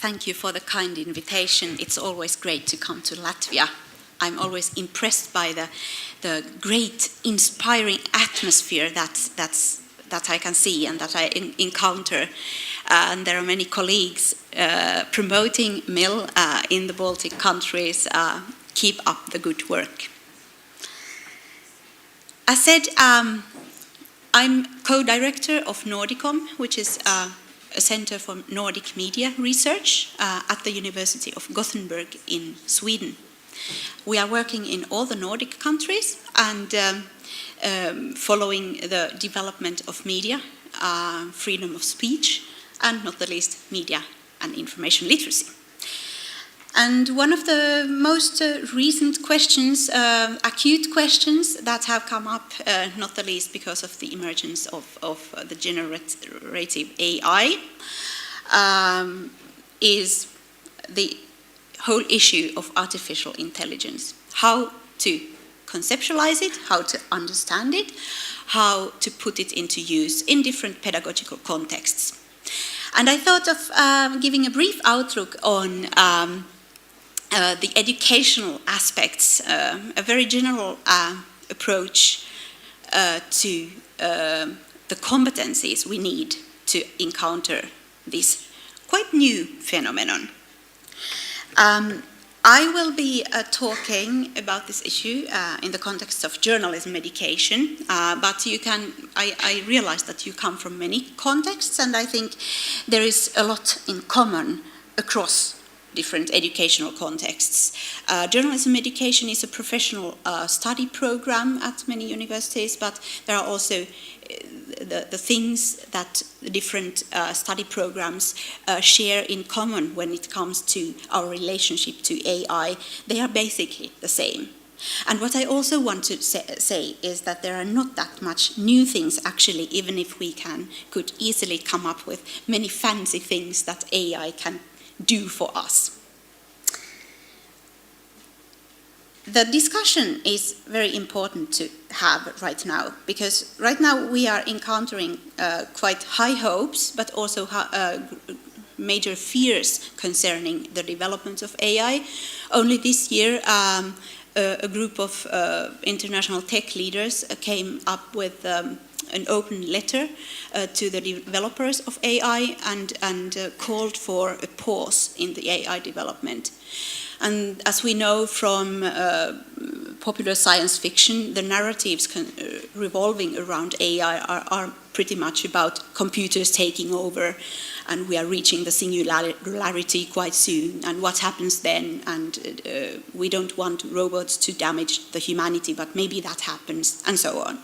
thank you for the kind invitation. It's always great to come to Latvia. I'm always impressed by the great, inspiring atmosphere that I can see and that I encounter. And there are many colleagues promoting MIL in the Baltic countries. Keep up the good work. As said, I'm co-director of Nordicom, which is a center for Nordic media research at the University of Gothenburg in Sweden. We are working in all the Nordic countries and following the development of media, freedom of speech, and not the least, media and information literacy. And one of the most recent questions, acute questions that have come up, not the least because of the emergence of the generative AI, is the whole issue of artificial intelligence. How to conceptualize it, how to understand it, how to put it into use in different pedagogical contexts. And I thought of giving a brief outlook on the educational aspects, a very general approach to the competencies we need to encounter this quite new phenomenon. I will be talking about this issue in the context of journalism education, but I realize that you come from many contexts, and I think there is a lot in common across different educational contexts. Journalism education is a professional study program at many universities, but there are also the things that the different study programs share in common when it comes to our relationship to AI. They are basically the same. And what I also want to say is that there are not that much new things actually, even if we could easily come up with many fancy things that AI can do for us. The discussion is very important to have right now, because right now we are encountering quite high hopes, but also major fears concerning the development of AI. Only this year, a group of international tech leaders came up with an open letter to the developers of AI and called for a pause in the AI development. And as we know from popular science fiction, the narratives revolving around AI are pretty much about computers taking over, and we are reaching the singularity quite soon, and what happens then, and we don't want robots to damage the humanity, but maybe that happens, and so on.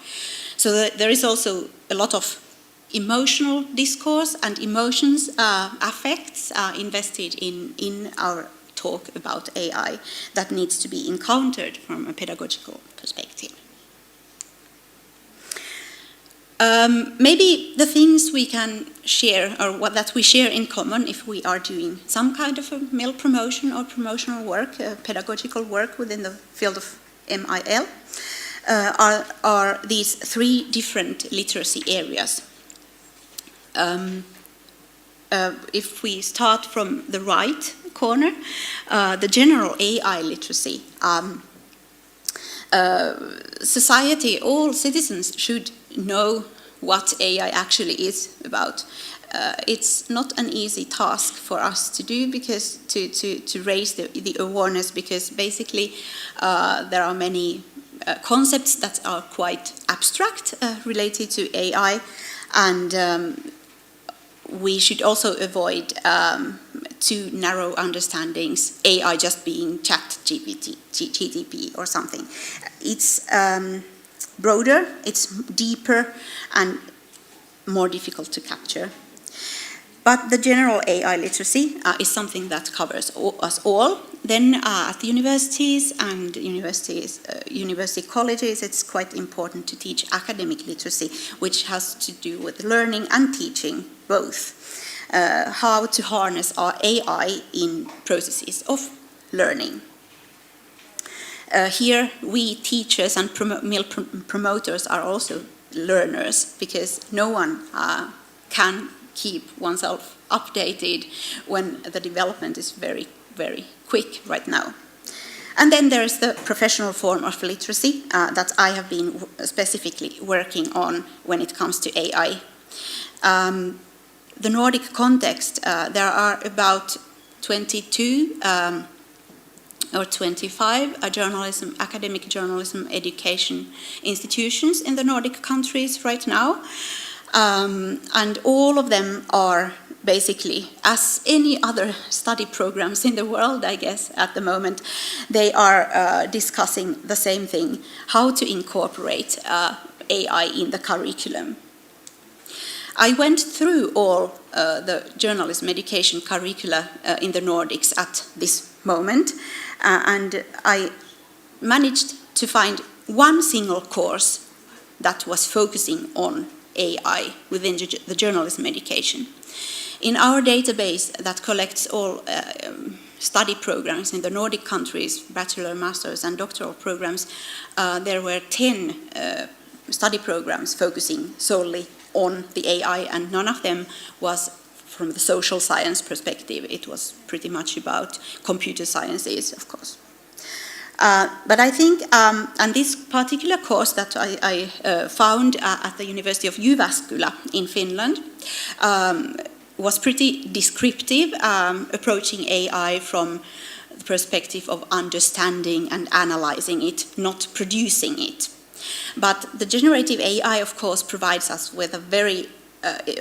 So there is also a lot of emotional discourse and emotions, affects invested in our talk about AI that needs to be encountered from a pedagogical perspective. Maybe the things we can share, or that we share in common if we are doing some kind of a MIL promotion or promotional work, pedagogical work within the field of MIL, are these three different literacy areas. If we start from the right corner, the general AI literacy. Society, all citizens should know what AI actually is about. It's not an easy task for us to do, because to raise the awareness, because basically there are many concepts that are quite abstract related to AI, and we should also avoid too narrow understandings, AI just being GTP or something. It's broader, it's deeper, and more difficult to capture. But the general AI literacy is something that covers us all. Then at the universities and university colleges, it's quite important to teach academic literacy, which has to do with learning and teaching both. How to harness our AI in processes of learning. Here, we teachers and MIL promoters are also learners, because no one can keep oneself updated when the development is very, very quick right now. And then there is the professional form of literacy that I have been specifically working on when it comes to AI. The Nordic context, there are about 22 or 25 academic journalism education institutions in the Nordic countries right now. And all of them are basically, as any other study programs in the world, I guess, at the moment, they are discussing the same thing, how to incorporate AI in the curriculum. I went through all the journalism education curricula in the Nordics at this moment, and I managed to find one single course that was focusing on AI within the journalism education. In our database that collects all study programs in the Nordic countries, bachelor, master's, and doctoral programs, there were 10 study programs focusing solely on the AI, and none of them was from the social science perspective. It was pretty much about computer sciences, of course. But I think, and this particular course that I found at the University of Jyväskylä in Finland was pretty descriptive, approaching AI from the perspective of understanding and analyzing it, not producing it. But the generative AI, of course, provides us with a very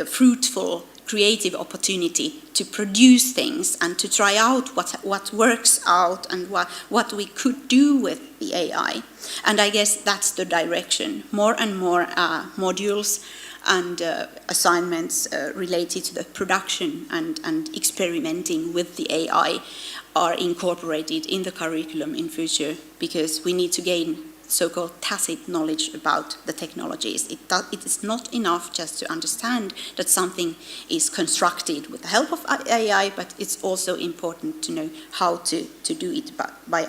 fruitful, creative opportunity to produce things and to try out what works out and what we could do with the AI. And I guess that's the direction. More and more modules and assignments related to the production and experimenting with the AI are incorporated in the curriculum in future, because we need to gain so-called tacit knowledge about the technologies. It is not enough just to understand that something is constructed with the help of AI, but it's also important to know how to do it by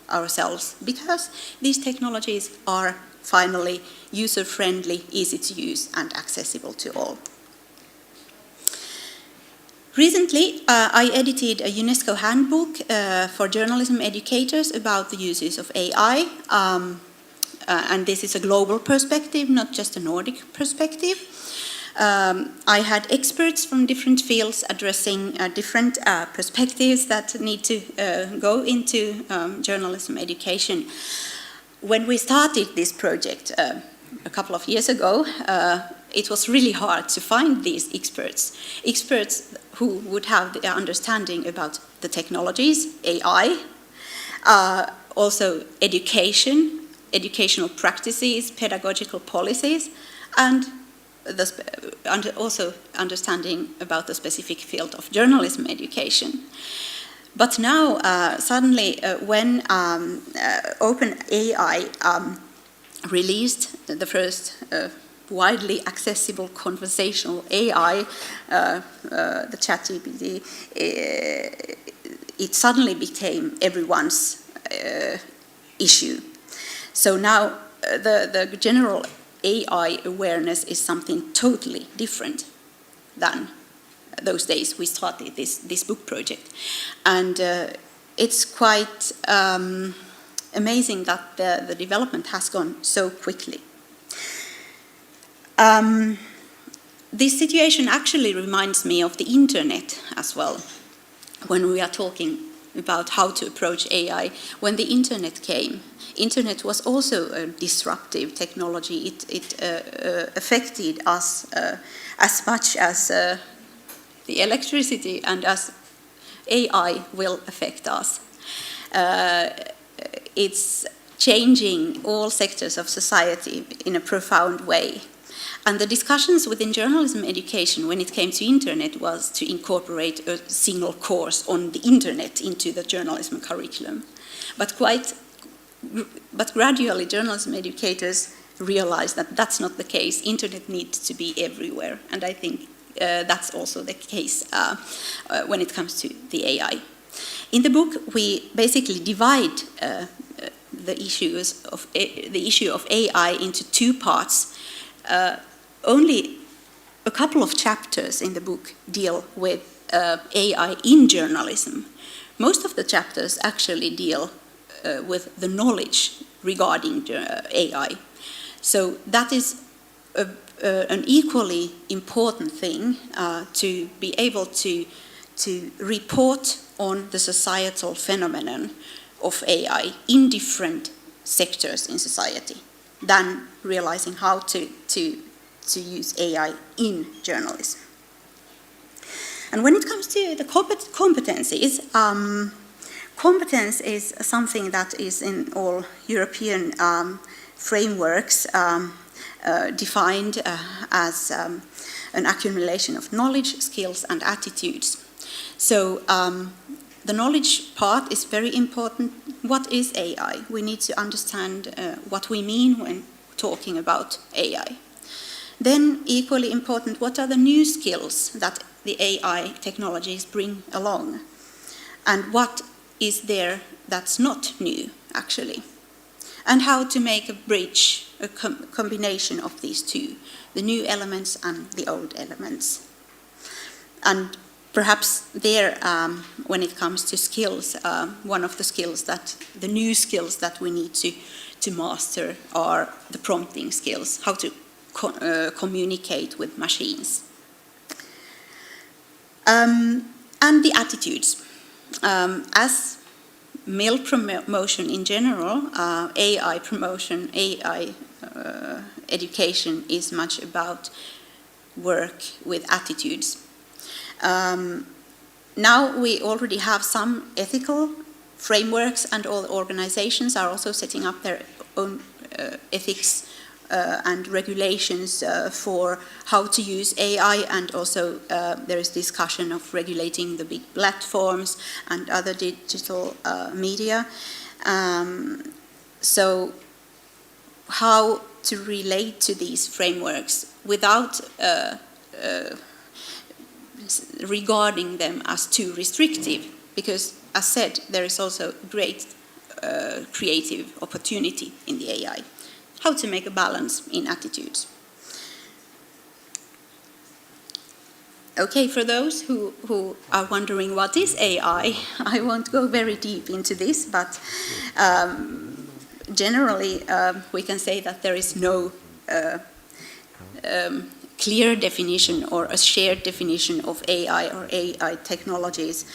ourselves, because these technologies are finally user-friendly, easy to use, and accessible to all. Recently, I edited a UNESCO handbook for journalism educators about the uses of AI. And this is a global perspective, not just a Nordic perspective. I had experts from different fields addressing different perspectives that need to go into journalism education. When we started this project a couple of years ago, it was really hard to find these experts who would have the understanding about the technologies, AI, also educational practices, pedagogical policies, and also understanding about the specific field of journalism education. But now, suddenly, when OpenAI released the first widely accessible conversational AI, the ChatGPT, it suddenly became everyone's issue. So now the general AI awareness is something totally different than those days we started this book project. And it's quite amazing that the development has gone so quickly. This situation actually reminds me of the internet as well, when we are talking about how to approach AI. When the internet came, internet was also a disruptive technology. It affected us as much as the electricity and as AI will affect us. It's changing all sectors of society in a profound way. And the discussions within journalism education when it came to internet was to incorporate a single course on the internet into the journalism curriculum. But gradually journalism educators realized that that's not the case. Internet needs to be everywhere. And I think that's also the case when it comes to the AI. In the book, we basically divide the issue of AI into two parts. Only a couple of chapters in the book deal with AI in journalism. Most of the chapters actually deal with the knowledge regarding AI. So that is an equally important thing to be able to report on the societal phenomenon of AI in different sectors in society than realizing how to use AI in journalism. And when it comes to the competencies, competence is something that is in all European frameworks defined as an accumulation of knowledge, skills, and attitudes. So the knowledge part is very important. What is AI? We need to understand what we mean when talking about AI. Then, equally important, what are the new skills that the AI technologies bring along? And what is there that's not new, actually? And how to make a bridge, a combination of these two, the new elements and the old elements. And perhaps there, when it comes to skills, one of the skills the new skills that we need to master are the prompting skills, how to communicate with machines. And the attitudes. As male promotion in general, AI promotion, AI education is much about work with attitudes. Now we already have some ethical frameworks, and all organizations are also setting up their own ethics and regulations for how to use AI, and also there is discussion of regulating the big platforms and other digital media. So how to relate to these frameworks without regarding them as too restrictive, because as said, there is also great creative opportunity in the AI. How to make a balance in attitudes. Okay, for those who are wondering what is AI, I won't go very deep into this, but generally we can say that there is no clear definition or a shared definition of AI or AI technologies,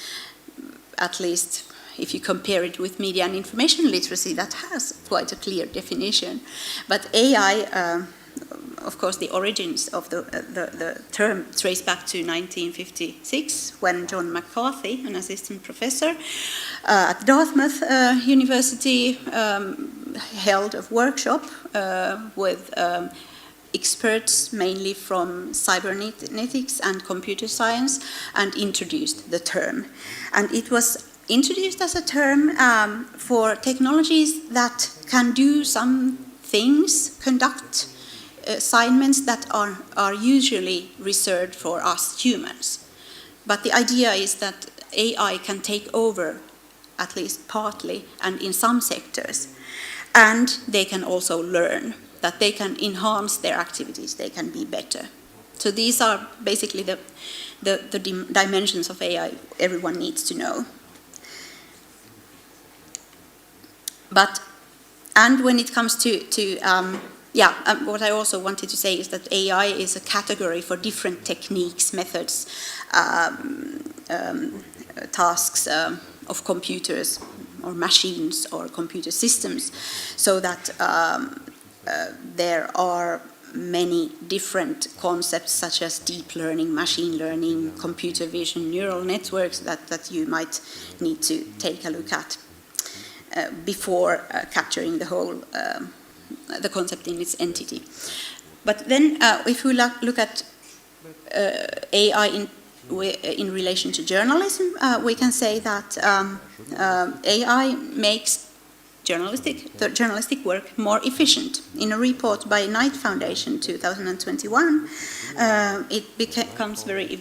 at least if you compare it with media and information literacy, that has quite a clear definition. But AI, of course, the origins of the term trace back to 1956, when John McCarthy, an assistant professor at Dartmouth University, held a workshop with experts mainly from cybernetics and computer science, and introduced the term. And it was introduced as a term for technologies that can do some things, conduct assignments that are usually reserved for us humans. But the idea is that AI can take over, at least partly, and in some sectors. And they can also learn, that they can enhance their activities, they can be better. So these are basically the dimensions of AI everyone needs to know. And when it comes to what I also wanted to say is that AI is a category for different techniques, methods, tasks of computers or machines or computer systems, so that there are many different concepts such as deep learning, machine learning, computer vision, neural networks that you might need to take a look at before capturing the whole the concept in its entity. But then if we look at AI in relation to journalism, we can say that AI makes the journalistic work more efficient. In a report by Knight Foundation 2021, it becomes very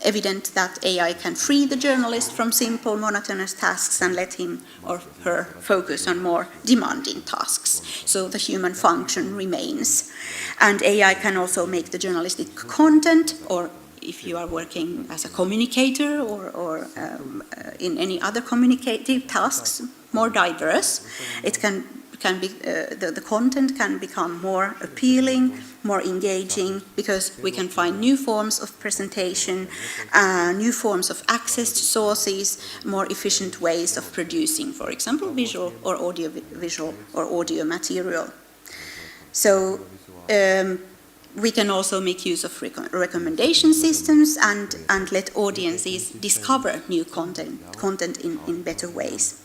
evident that AI can free the journalist from simple monotonous tasks and let him or her focus on more demanding tasks. So the human function remains. And AI can also make the journalistic content, or if you are working as a communicator or in any other communicative tasks, more diverse. It can be the content can become more appealing, more engaging, because we can find new forms of presentation, new forms of access to sources, more efficient ways of producing, for example, visual or audio-visual or audio material. So we can also make use of recommendation systems and let audiences discover new content in better ways.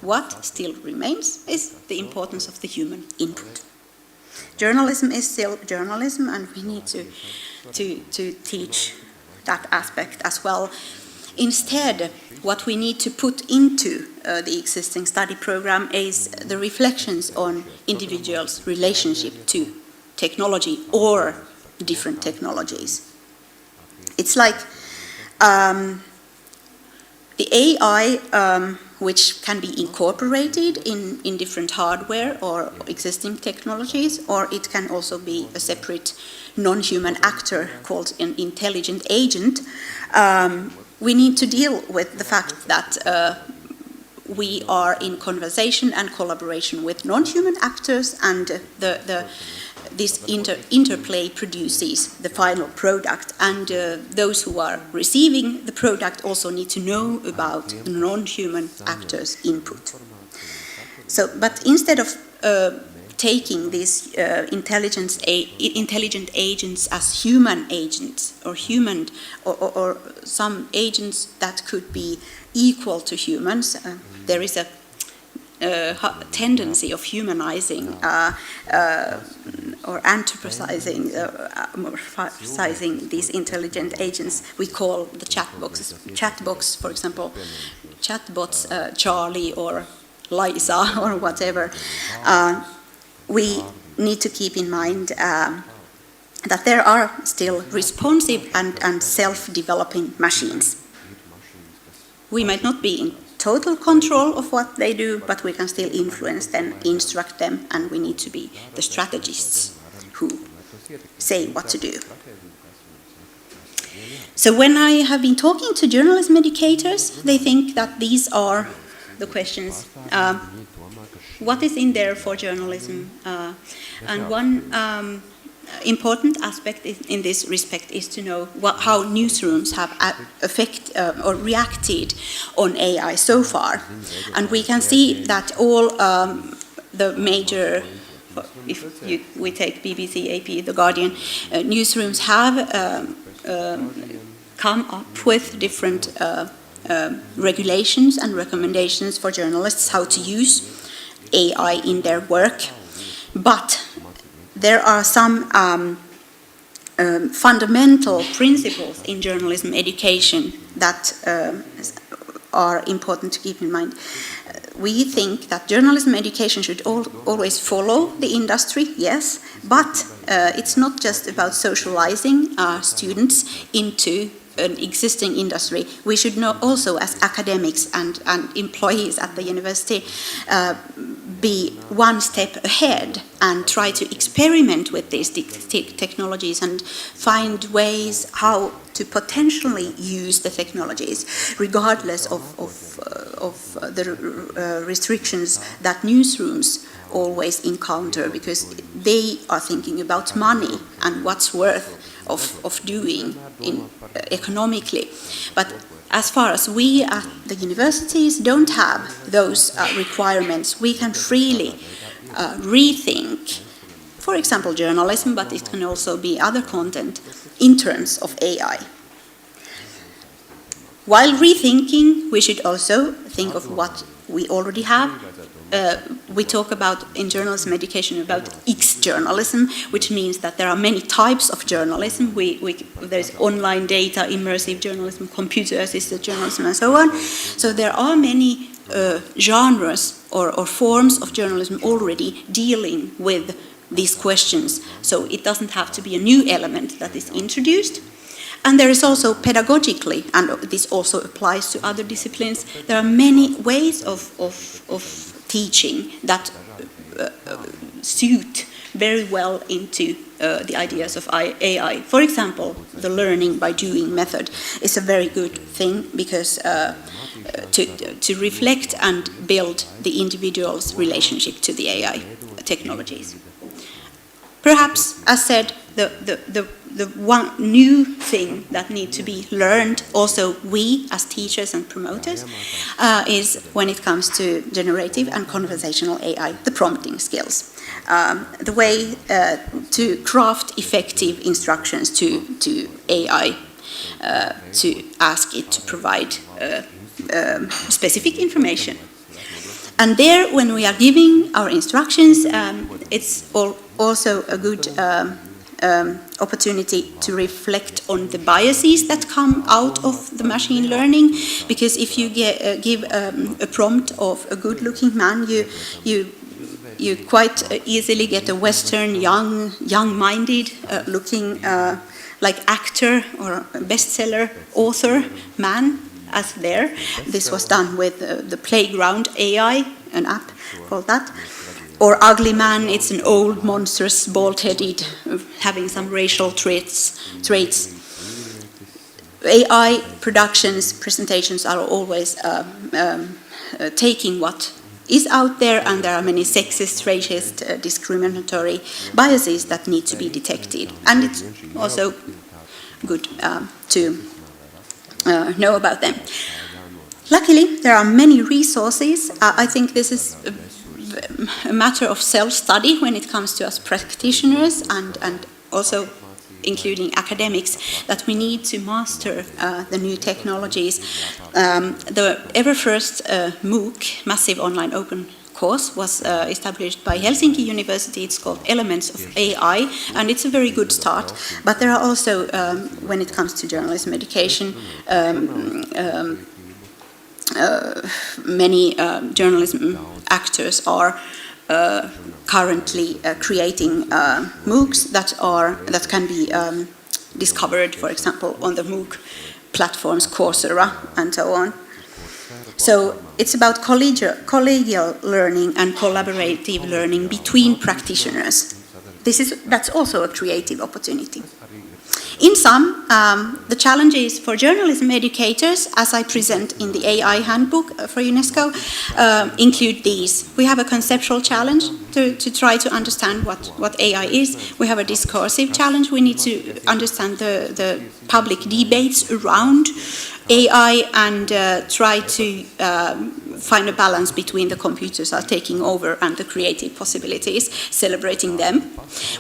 What still remains is the importance of the human input. Journalism is still journalism, and we need to teach that aspect as well. Instead, what we need to put into the existing study program is the reflections on individuals' relationship to technology or different technologies. It's like the AI, which can be incorporated in different hardware or existing technologies, or it can also be a separate non-human actor called an intelligent agent. We need to deal with the fact that we are in conversation and collaboration with non-human actors, and this interplay produces the final product, and those who are receiving the product also need to know about the non-human actors' input. So, but instead of taking these intelligent agents as human agents or some agents that could be equal to humans, there is a tendency of humanizing or anthropomorphizing these intelligent agents. We call the chatbox, for example, chatbots Charlie or Liza or whatever. We need to keep in mind that there are still responsive and self-developing machines. We might not be in total control of what they do, but we can still influence them, instruct them, and we need to be the strategists who say what to do. So when I have been talking to journalism educators, they think that these are the questions. What is in there for journalism? And one important aspect in this respect is to know how newsrooms have or reacted on AI so far. And we can see that all the major, if we take BBC, AP, The Guardian, newsrooms have come up with different regulations and recommendations for journalists how to use AI in their work. But there are some fundamental principles in journalism education that are important to keep in mind. We think that journalism education should always follow the industry, yes, but it's not just about socializing students into an existing industry. We should also, as academics and employees at the university, be one step ahead and try to experiment with these technologies and find ways how to potentially use the technologies, regardless of the restrictions that newsrooms always encounter, because they are thinking about money and what's worth of doing economically. But as far as we at the universities don't have those requirements, we can freely rethink, for example, journalism, but it can also be other content in terms of AI. While rethinking, we should also think of what we already have. We talk about, in journalism education, about X-journalism, which means that there are many types of journalism. There's online data, immersive journalism, computer-assisted journalism, and so on. So there are many genres or forms of journalism already dealing with these questions. So it doesn't have to be a new element that is introduced. And there is also pedagogically, and this also applies to other disciplines, there are many ways of teaching that suit very well into the ideas of AI. For example, the learning by doing method is a very good thing because to reflect and build the individual's relationship to the AI technologies. Perhaps, as said, the one new thing that needs to be learned, also we as teachers and promoters, is when it comes to generative and conversational AI, the prompting skills. The way to craft effective instructions to AI, to ask it to provide specific information. And there, when we are giving our instructions, it's also a good opportunity to reflect on the biases that come out of the machine learning, because if you give a prompt of a good-looking man, you quite easily get a Western, young-minded looking like actor or bestseller author man as there. This was done with the Playground AI, an app called that. Or ugly man, it's an old, monstrous, bald-headed, having some racial traits. AI productions, presentations are always taking what is out there, and there are many sexist, racist, discriminatory biases that need to be detected. And it's also good to know about them. Luckily, there are many resources. I think this is a matter of self-study when it comes to us practitioners and also including academics, that we need to master the new technologies. The ever first MOOC, Massive Online Open Course, was established by Helsinki University. It's called Elements of AI, and it's a very good start. But there are also, when it comes to journalism education, many journalism actors are currently creating MOOCs that can be discovered, for example, on the MOOC platforms Coursera and so on. So it's about collegial learning and collaborative learning between practitioners. That's also a creative opportunity. In sum, the challenges for journalism educators, as I present in the AI handbook for UNESCO, include these. We have a conceptual challenge to try to understand what AI is. We have a discursive challenge. We need to understand the public debates around AI and try to find a balance between the computers are taking over and the creative possibilities, celebrating them.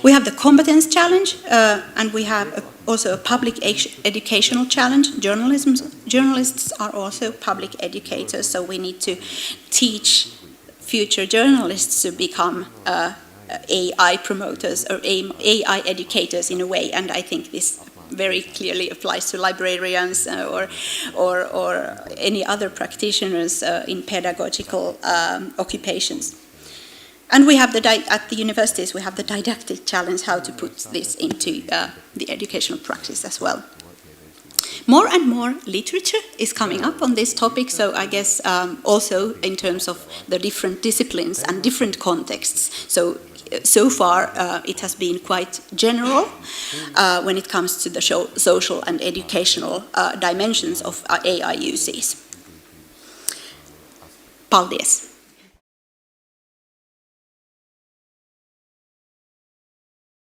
We have the competence challenge, and we have also a public educational challenge. Journalists are also public educators, so we need to teach future journalists to become AI promoters or AI educators in a way, and I think this very clearly applies to librarians or any other practitioners in pedagogical occupations. And we have at the universities, we have the didactic challenge, how to put this into the educational practice as well. More and more literature is coming up on this topic, so I guess also in terms of the different disciplines and different contexts. So far, it has been quite general when it comes to the social and educational dimensions of AI uses. Paldies!